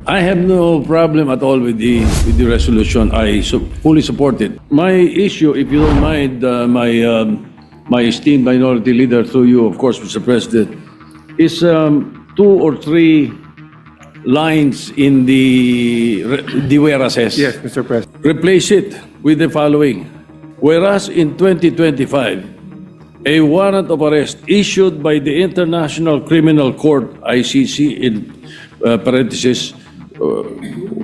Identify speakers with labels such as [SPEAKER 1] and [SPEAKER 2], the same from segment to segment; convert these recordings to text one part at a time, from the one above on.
[SPEAKER 1] I have no problem at all with the resolution. I fully support it. My issue, if you don't mind, my esteemed minority leader, through you, of course, Mr. President, is 2 or 3 lines in the whereases.
[SPEAKER 2] Yes, Mr. President.
[SPEAKER 1] Replace it with the following. Whereas in 2025, a warrant of arrest issued by the International Criminal Court, ICC, in parentheses,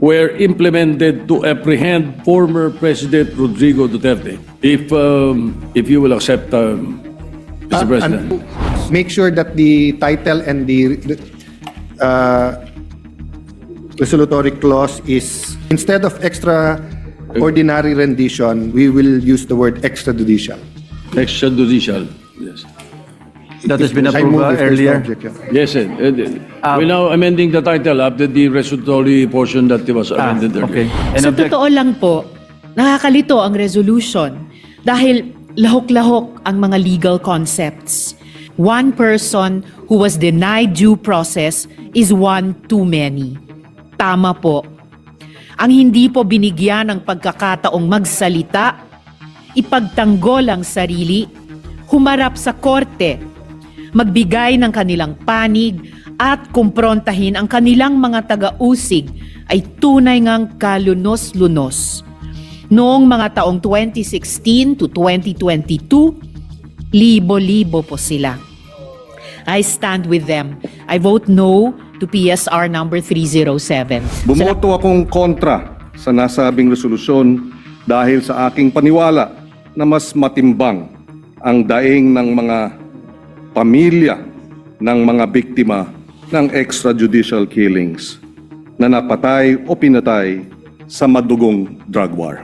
[SPEAKER 1] were implemented to apprehend former President Rodrigo Duterte. If you will accept, Mr. President.
[SPEAKER 2] And make sure that the title and the resolutory clause is, instead of extraordinary rendition, we will use the word extrajudicial.
[SPEAKER 1] Extrajudicial, yes.
[SPEAKER 3] That has been
[SPEAKER 2] I
[SPEAKER 3] approved
[SPEAKER 2] move if there's no
[SPEAKER 3] earlier.
[SPEAKER 2] objection.
[SPEAKER 1] Yes, sir. We're now amending the title after the resolutory portion that was amended
[SPEAKER 3] Okay.
[SPEAKER 1] earlier.
[SPEAKER 3] And
[SPEAKER 4] Sa
[SPEAKER 3] object-
[SPEAKER 4] totoo lang po, nakakalito ang resolution dahil lahok-lahok ang mga legal concepts. One person who was denied due process is one too many. Tama po. Ang hindi po binigyan ng pagkakataong magsalita, ipagtanggol ang sarili, humarap sa korte, magbigay ng kanilang panig at kumprontahin ang kanilang mga taga-usig ay tunay ngang kalunos-lunos. Noong mga taong 2016 to 2022, libo-libo po sila. I stand with them. I vote no to PSR number 307.
[SPEAKER 5] Bumoto akong kontra sa nasabing resolusyon dahil sa aking paniwala na mas matimbang ang daing ng mga pamilya ng mga biktima ng extrajudicial killings na napatay o pinatay sa madugong drug war.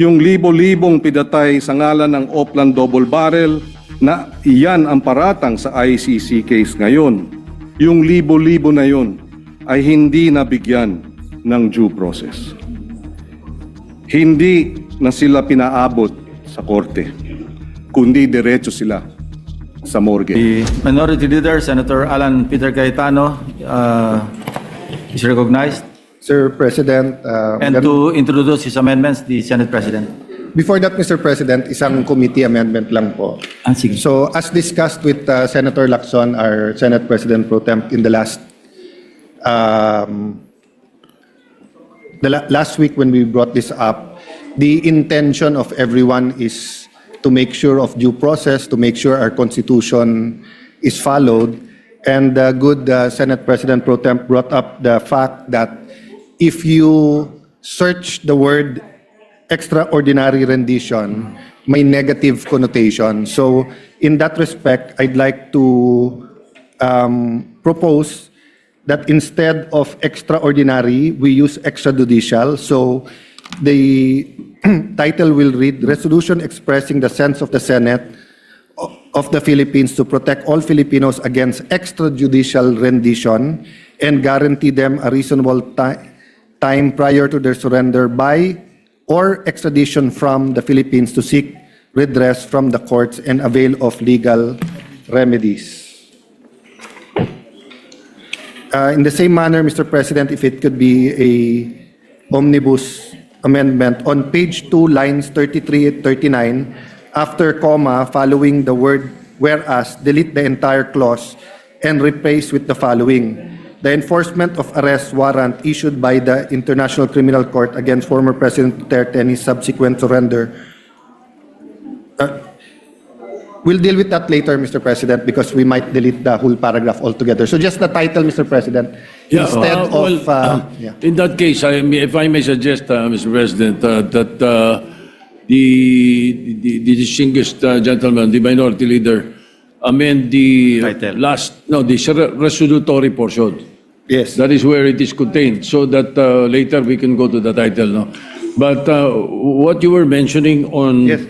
[SPEAKER 5] Yung libo-libong pinatay sa ngalan ng Oplan Double Barrel na iyan ang paratang sa ICC case ngayon, yung libo-libo na yun ay hindi nabigyan ng due process. Hindi na sila pinaabot sa korte, kundi diretso sila sa morgue.
[SPEAKER 3] The Minority Leader, Senator Alan Peter Cayetano, is recognized.
[SPEAKER 2] Sir President,
[SPEAKER 3] And to introduce his amendments, the Senate President.
[SPEAKER 2] before that, Mr. President, isang committee amendment lang po.
[SPEAKER 3] Sige.
[SPEAKER 2] So, as discussed with Senator Lacson, our Senate President Pro Temp, in the last last week when we brought this up, the intention of everyone is to make sure of due process, to make sure our Constitution is followed. And good Senate President Pro Temp brought up the fact that if you search the word extraordinary rendition, may negative connotation. So in that respect, I'd like to propose that instead of extraordinary, we use extrajudicial. So the title will read, Resolution Expressing the Sense of the Senate of the Philippines to protect all Filipinos against extrajudicial rendition and guarantee them a reasonable time prior to their surrender by or extradition from the Philippines to seek redress from the courts and avail of legal remedies. In the same manner, Mr. President, if it could be a omnibus amendment, on page 2, lines 33 and 39, after comma, following the word whereas, delete the entire clause and replace with the following. The enforcement of arrest warrant issued by the International Criminal Court against former President Duterte and his subsequent surrender. We'll deal with that later, Mr. President, because we might delete the whole paragraph altogether. So just the title, Mr. President, instead of...
[SPEAKER 1] In that case, if I may suggest, Mr. President, that the distinguished gentleman, the minority leader, amend the
[SPEAKER 3] Title.
[SPEAKER 1] the resolutory portion.
[SPEAKER 2] Yes.
[SPEAKER 1] That is where it is contained, so that later we can go to the title. No? But what you were mentioning on...
[SPEAKER 2] Yes.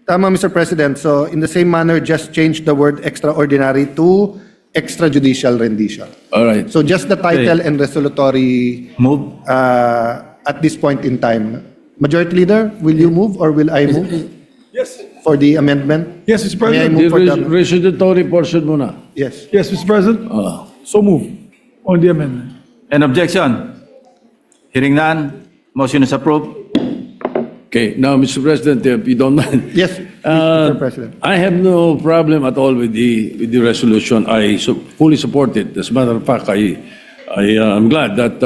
[SPEAKER 2] Tama, Mr. President. So in the same manner, just change the word extraordinary to extrajudicial rendition.
[SPEAKER 1] All right.
[SPEAKER 2] So just the title and resolutory
[SPEAKER 3] Move.
[SPEAKER 2] at this point in time. Majority Leader, will you move or will I move
[SPEAKER 6] Yes.
[SPEAKER 2] for the amendment?
[SPEAKER 6] Yes, Mr.
[SPEAKER 2] May I
[SPEAKER 6] President.
[SPEAKER 2] move for
[SPEAKER 1] The
[SPEAKER 2] the...
[SPEAKER 1] resolutory portion muna.
[SPEAKER 2] Yes.
[SPEAKER 6] Yes, Mr. President. So move on the amendment.
[SPEAKER 3] An objection? Hearing none, motion is approved.
[SPEAKER 1] Okay, now, Mr. President, if you don't mind.
[SPEAKER 2] Yes, Mr. President.
[SPEAKER 1] I have no problem at all with the resolution. I fully support it. As a matter of fact, I am glad that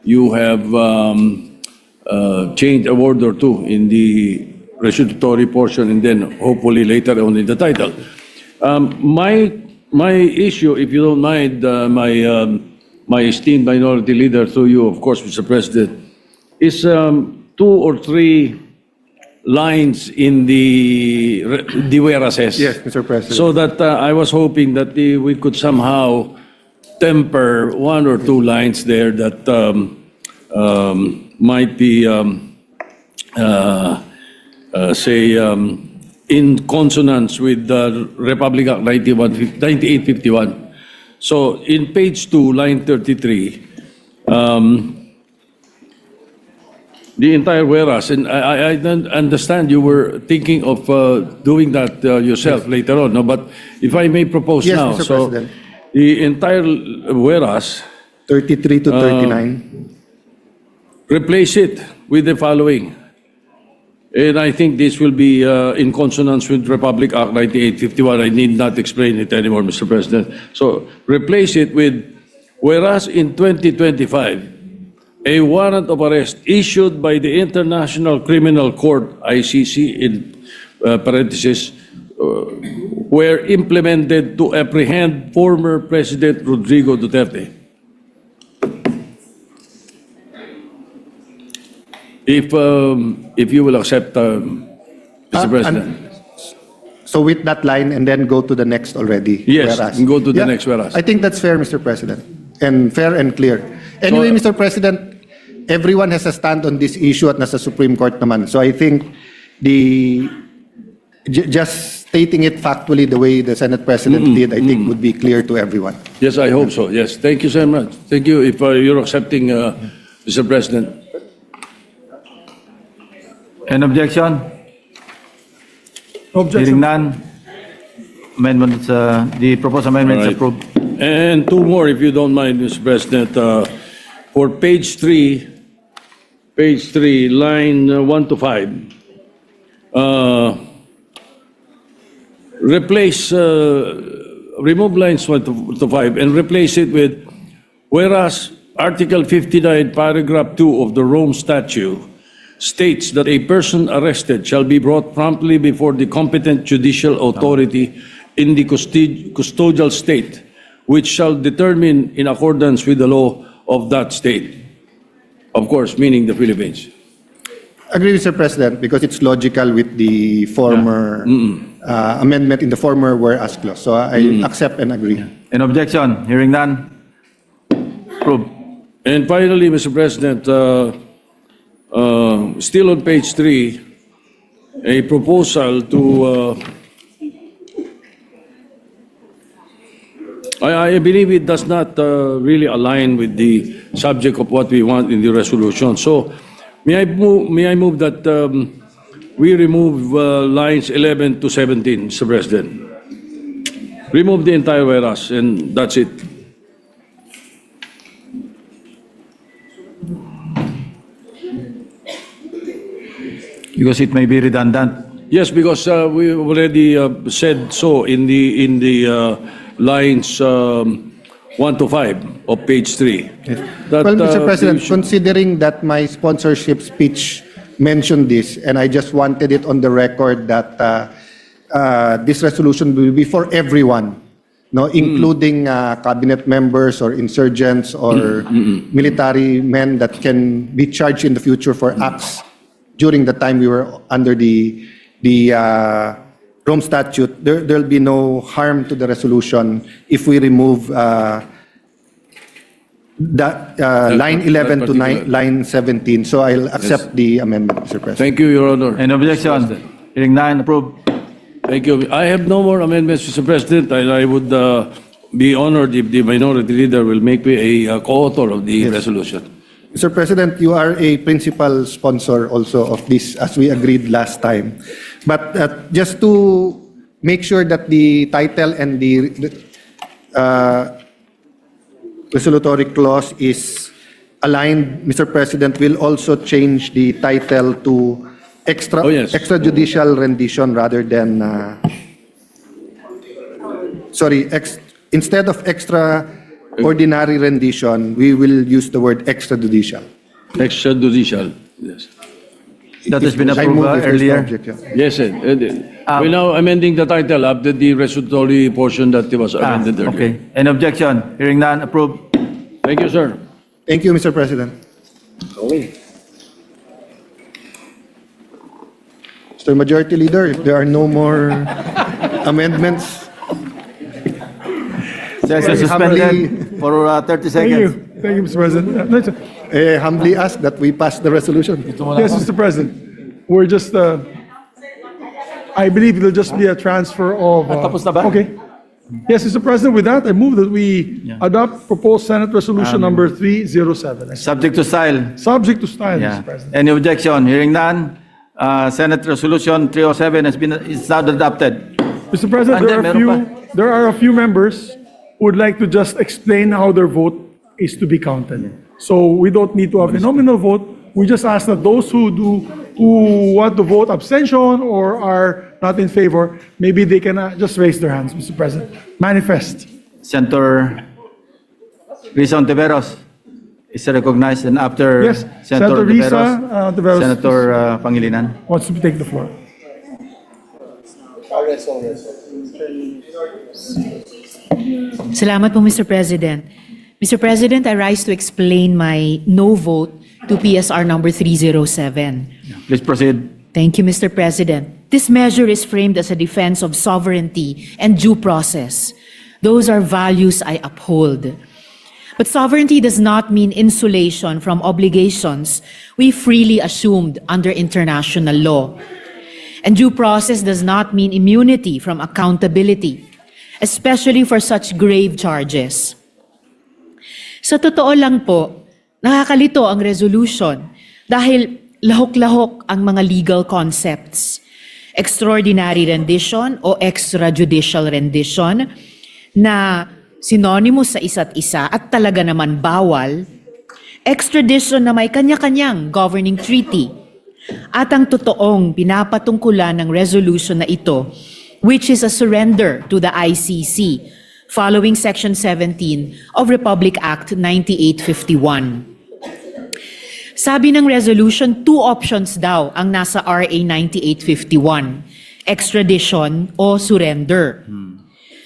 [SPEAKER 1] you have changed a word or two in the resolutory portion and then hopefully later on in the title. My issue, if you don't mind, my esteemed minority leader, through you, of course, Mr. President, is 2 or 3 lines in the whereases.
[SPEAKER 2] Yes, Mr. President.
[SPEAKER 1] So that I was hoping that we could somehow temper 1 or 2 lines there that might be, in consonance with the Republic Act 9851. So in page 2, line 33, the entire whereas, and I don't understand you were thinking of doing that yourself later on, no? But if I may propose
[SPEAKER 2] Yes,
[SPEAKER 1] now,
[SPEAKER 2] Mr.
[SPEAKER 1] so
[SPEAKER 2] President.
[SPEAKER 1] the entire whereas,
[SPEAKER 2] 33 to 39.
[SPEAKER 1] replace it with the following. And I think this will be in consonance with Republic Act 9851. I need not explain it anymore, Mr. President. So replace it with, whereas in 2025, a warrant of arrest issued by the International Criminal Court, ICC, in parentheses, were implemented to apprehend former President Rodrigo Duterte. If you will accept, Mr. President.
[SPEAKER 2] So with that line and then go to the next already.
[SPEAKER 1] Yes,
[SPEAKER 2] whereas.
[SPEAKER 1] go to the next whereas.
[SPEAKER 2] I think that's fair, Mr. President, and fair and clear. Anyway, Mr. President, everyone has a stand on this issue at nasa Supreme Court naman. So I think just stating it factually the way the Senate President did, I think would be clear to everyone.
[SPEAKER 1] Yes, I hope so. Yes, thank you so much. Thank you if you're accepting, Mr. President.
[SPEAKER 3] An objection? Hearing none, amendments, the proposed amendment is
[SPEAKER 1] All right.
[SPEAKER 3] approved.
[SPEAKER 1] And 2 more, if you don't mind, Mr. President. For page 3, line 1 to 5, replace, remove lines 1 to 5 and replace it with, whereas Article 59, paragraph 2 of the Rome Statute states that a person arrested shall be brought promptly before the competent judicial authority in the custodial state, which shall determine in accordance with the law of that state. Of course, meaning the Philippines.
[SPEAKER 2] Agree, Mr. President, because it's logical with the former amendment in the former whereas clause. So I accept and agree.
[SPEAKER 3] An objection? Hearing none, approved.
[SPEAKER 1] And finally, Mr. President, still on page 3, a proposal to, I believe it does not really align with the subject of what we want in the resolution. So may I move that we remove lines 11 to 17, Mr. President. Remove the entire whereas, and that's it.
[SPEAKER 3] Because it may be redundant.
[SPEAKER 1] Yes, because we already said so in the lines 1 to 5 of page 3. That,
[SPEAKER 2] Well, Mr. President,
[SPEAKER 1] we should-
[SPEAKER 2] considering that my sponsorship speech mentioned this, and I just wanted it on the record that this resolution will be for everyone, no, including cabinet members or insurgents or military men that can be charged in the future for acts during the time we were under the Rome Statute. There'll be no harm to the resolution if we remove line 11 to line 17. So I'll accept the amendment, Mr. President.
[SPEAKER 1] Thank you, Your Honor.
[SPEAKER 3] An objection? Hearing none, approved.
[SPEAKER 1] Thank you. I have no more amendments, Mr. President, and I would be honored if the minority leader will make me a co-author of the resolution.
[SPEAKER 2] Mr. President, you are a principal sponsor also of this, as we agreed last time. But just to make sure that the title and the resolutory clause is aligned, Mr. President, will also change the title to
[SPEAKER 1] Oh, yes.
[SPEAKER 2] extrajudicial rendition rather than, instead of extraordinary rendition, we will use the word extrajudicial.
[SPEAKER 1] Extrajudicial, yes.
[SPEAKER 3] That has been
[SPEAKER 2] I
[SPEAKER 3] approved
[SPEAKER 2] move if there's no
[SPEAKER 3] earlier.
[SPEAKER 2] objection.
[SPEAKER 1] Yes, sir. We're now amending the title after the resolutory portion that was amended earlier.
[SPEAKER 3] Okay. Any objection? Hearing none, approved.
[SPEAKER 1] Thank you, sir.
[SPEAKER 2] Thank you, Mr. President. Mr. Majority Leader, if there are no more amendments,
[SPEAKER 3] Session suspended for 30 seconds.
[SPEAKER 6] Thank you, Mr. President. No,
[SPEAKER 2] humbly ask that we pass the resolution.
[SPEAKER 6] yes, Mr. President. We're just, I believe it'll just be a transfer of.
[SPEAKER 3] Tapos na ba?
[SPEAKER 6] Okay. Yes, Mr. President, with that, I move that we adopt proposed Senate Resolution number 307.
[SPEAKER 3] Subject to style.
[SPEAKER 6] Subject to style,
[SPEAKER 3] Yeah.
[SPEAKER 6] Mr. President.
[SPEAKER 3] Any objection? Hearing none, Senate Resolution 307 is now adopted.
[SPEAKER 6] Mr. President,
[SPEAKER 3] Ande, meron
[SPEAKER 6] there are a few members who would like to just explain how their vote is to be counted. So we don't need to have a nominal vote. We just ask that those who want to vote abstention or are not in favor, maybe they can just raise their hands, Mr. President. Manifest.
[SPEAKER 3] Senator Risa Ontiveros is recognized, and after
[SPEAKER 6] Yes,
[SPEAKER 3] Senator
[SPEAKER 6] Senator Risa Ontiveros
[SPEAKER 3] Senator Pangilinan.
[SPEAKER 6] wants to take the floor.
[SPEAKER 4] Salamat po, Mr. President. Mr. President, I rise to explain my no vote to PSR number 307.
[SPEAKER 3] Please proceed.
[SPEAKER 4] Thank you, Mr. President. This measure is framed as a defense of sovereignty and due process. Those are values I uphold. But sovereignty does not mean insulation from obligations we freely assumed under international law. And due process does not mean immunity from accountability, especially for such grave charges. Sa totoo lang po, nakakalito ang resolution dahil lahok-lahok ang mga legal concepts. Extraordinary rendition o extrajudicial rendition na synonymous sa isa't isa at talaga naman bawal. Extradition na may kanya-kanyang governing treaty. At ang totoong pinapatungkulan ng resolution na ito, which is a surrender to the ICC following Section 17 of Republic Act 9851. Sabi ng resolution, two options daw ang nasa RA 9851, extradition o surrender.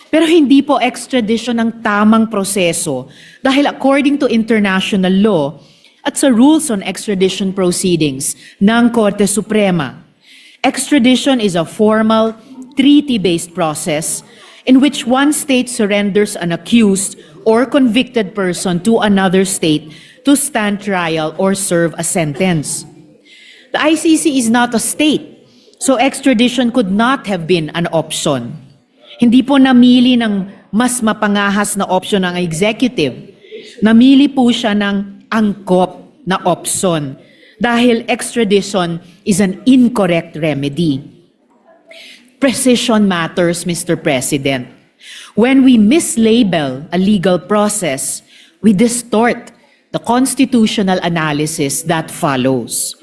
[SPEAKER 4] Pero hindi po extradition ang tamang proseso dahil according to international law at sa rules on extradition proceedings ng Korte Suprema, extradition is a formal, treaty-based process in which one state surrenders an accused or convicted person to another state to stand trial or serve a sentence. The ICC is not a state, so extradition could not have been an option. Hindi po namili ng mas mapangahas na option ng executive. Namili po siya ng angkop na option dahil extradition is an incorrect remedy. Precision matters, Mr. President. When we mislabel a legal process, we distort the constitutional analysis that follows.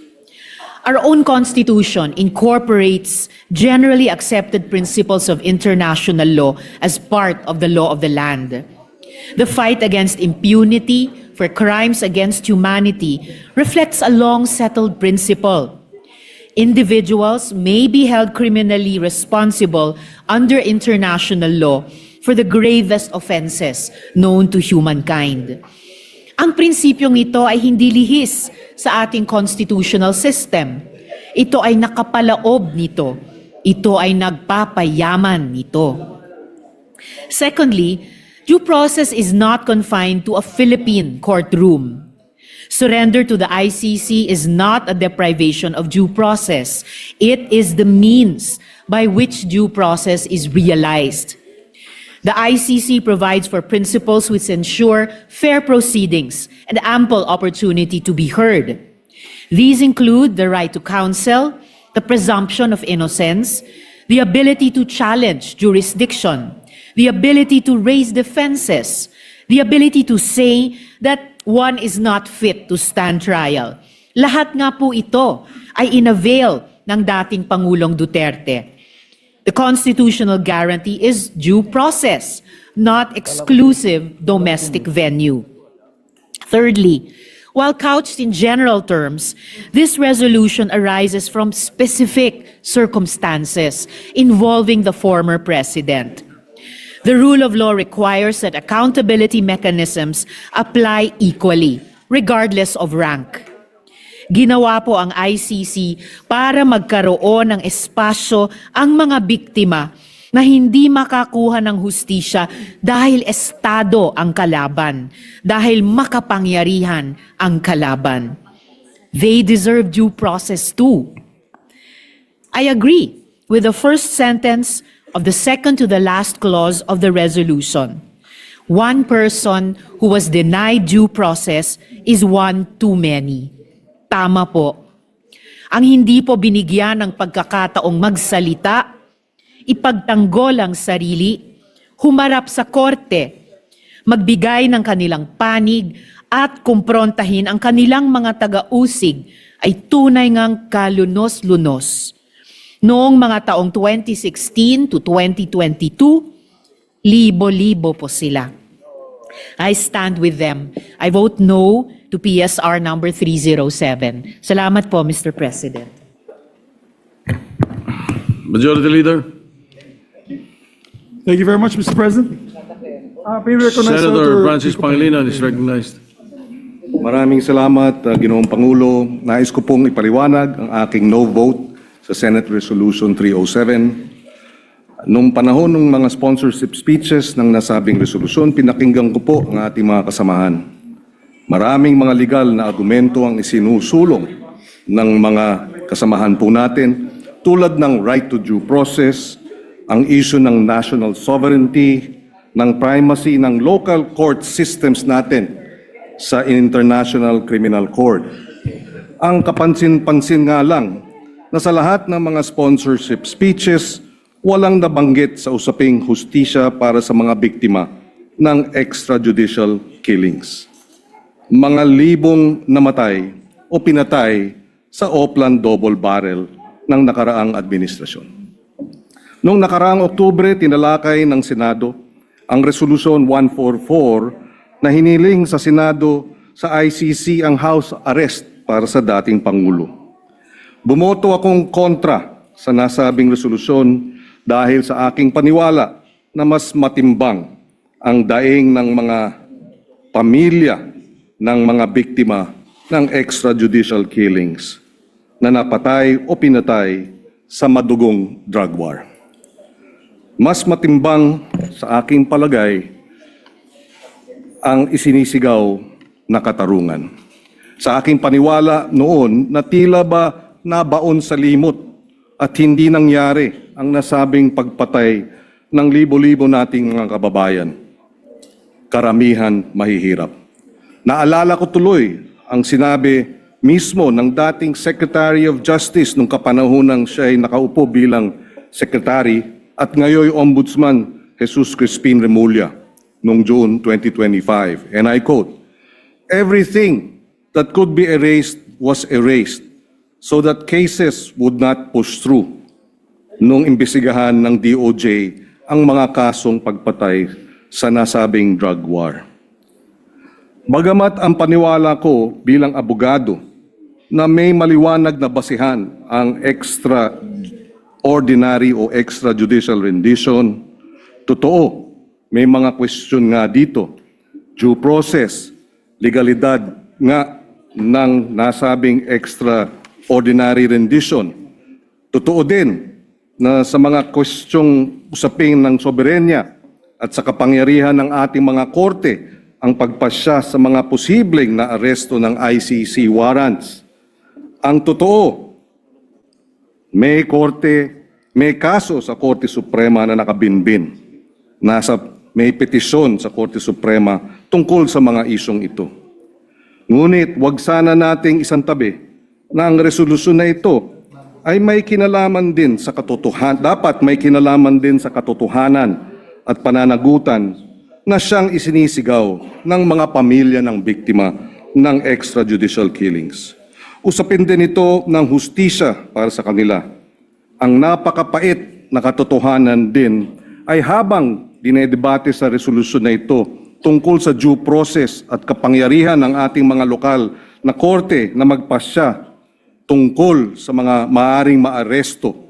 [SPEAKER 4] Our own Constitution incorporates generally accepted principles of international law as part of the law of the land. The fight against impunity for crimes against humanity reflects a long-settled principle. Individuals may be held criminally responsible under international law for the gravest offenses known to humankind. Ang prinsipyong ito ay hindi lihis sa ating constitutional system. Ito ay nakapalaob nito. Ito ay nagpapayaman nito. Secondly, due process is not confined to a Philippine courtroom. Surrender to the ICC is not a deprivation of due process. It is the means by which due process is realized. The ICC provides for principles which ensure fair proceedings and ample opportunity to be heard. These include the right to counsel, the presumption of innocence, the ability to challenge jurisdiction, the ability to raise defenses, the ability to say that one is not fit to stand trial. Lahat nga po ito ay inavail ng dating Pangulong Duterte. The constitutional guarantee is due process, not exclusive domestic venue. Thirdly, while couched in general terms, this resolution arises from specific circumstances involving the former president. The rule of law requires that accountability mechanisms apply equally, regardless of rank. Ginawa po ang ICC para magkaroon ng espasyo ang mga biktima na hindi makakuha ng hustisya dahil estado ang kalaban, dahil makapangyarihan ang kalaban. They deserve due process too. I agree with the first sentence of the second to the last clause of the resolution. One person who was denied due process is one too many. Tama po. Ang hindi po binigyan ng pagkakataong magsalita, ipagtanggol ang sarili, humarap sa korte, magbigay ng kanilang panig at kumprontahin ang kanilang mga taga-usig ay tunay ngang kalunos-lunos. Noong mga taong 2016 to 2022, libo-libo po sila. I stand with them. I vote no to PSR number 307. Salamat po, Mr. President.
[SPEAKER 1] Majority Leader.
[SPEAKER 6] Thank you very much, Mr. President. May recognize
[SPEAKER 1] Senator Francis Pangilinan is recognized.
[SPEAKER 5] Maraming salamat, Ginoong Pangulo. Nais ko pong ipaliwanag ang aking no vote sa Senate Resolution 307. Nung panahon ng mga sponsorship speeches ng nasabing resolusyon, pinakinggan ko po ang ating mga kasamahan. Maraming mga legal na argumento ang isinusulong ng mga kasamahan po natin, tulad ng right to due process, ang issue ng national sovereignty, ng primacy ng local court systems natin sa International Criminal Court. Ang kapansin-pansin nga lang na sa lahat ng mga sponsorship speeches, walang nabanggit sa usaping hustisya para sa mga biktima ng extrajudicial killings. Mga libong namatay o pinatay sa Oplan double barrel ng nakaraang administrasyon. Noong nakaraang Oktubre, tinalakay ng Senado ang Resolution 144 na hiniling sa Senado sa ICC ang house arrest para sa dating Pangulo. Bumoto akong kontra sa nasabing resolusyon dahil sa aking paniwala na mas matimbang ang daing ng mga pamilya ng mga biktima ng extrajudicial killings na napatay o pinatay sa madugong drug war. Mas matimbang sa aking palagay ang isinisigaw na katarungan. Sa aking paniwala noon na tila ba nabaon sa limot at hindi nangyari ang nasabing pagpatay ng libo-libo nating mga kababayan. Karamihan mahihirap. Naalala ko tuloy ang sinabi mismo ng dating Secretary of Justice nung kapanahonang siya ay nakaupo bilang Secretary at ngayon Ombudsman Jesus Crispin Remulla noong June 2025. And I quote, "Everything that could be erased was erased so that cases would not push through." Nung imbestigahan ng DOJ ang mga kasong pagpatay sa nasabing drug war. Bagamat ang paniwala ko bilang abogado na may maliwanag na basihan ang extraordinary o extrajudicial rendition, totoo, may mga question nga dito. Due process, legalidad nga ng nasabing extraordinary rendition. Totoo din na sa mga questioning usapin ng soberenya at sa kapangyarihan ng ating mga korte ang pagpasya sa mga posibleng na aresto ng ICC warrants. Ang totoo, may kaso sa Korte Suprema na nakabinbin. May petisyon sa Korte Suprema tungkol sa mga isyong ito. Ngunit wag sana nating isantabi na ang resolusyon na ito ay may kinalaman din sa katotohanan, dapat may kinalaman din sa katotohanan at pananagutan na siyang isinisigaw ng mga pamilya ng biktima ng extrajudicial killings. Usapin din ito ng hustisya para sa kanila. Ang napakapait na katotohanan din ay habang dinedebate sa resolusyon na ito tungkol sa due process at kapangyarihan ng ating mga lokal na korte na magpasya tungkol sa mga maaring maaresto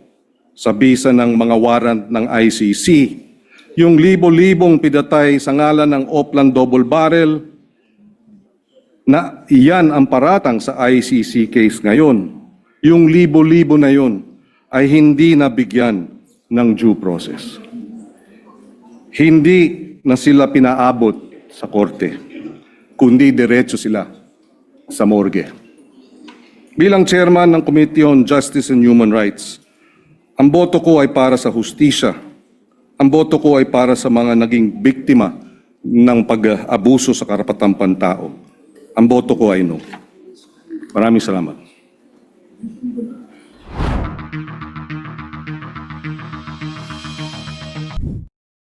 [SPEAKER 5] sa bisa ng mga warrant ng ICC, yung libo-libong pinatay sa ngalan ng Oplan Double Barrel, na iyan ang paratang sa ICC case ngayon. Yung libo-libo na yun ay hindi nabigyan ng due process. Hindi na sila pinaabot sa korte, kundi diretso sila sa morgue. Bilang chairman ng Committee on Justice and Human Rights, ang boto ko ay para sa hustisya. Ang boto ko ay para sa mga naging biktima ng pag-abuso sa karapatang pantao. Ang boto ko ay no. Maraming salamat.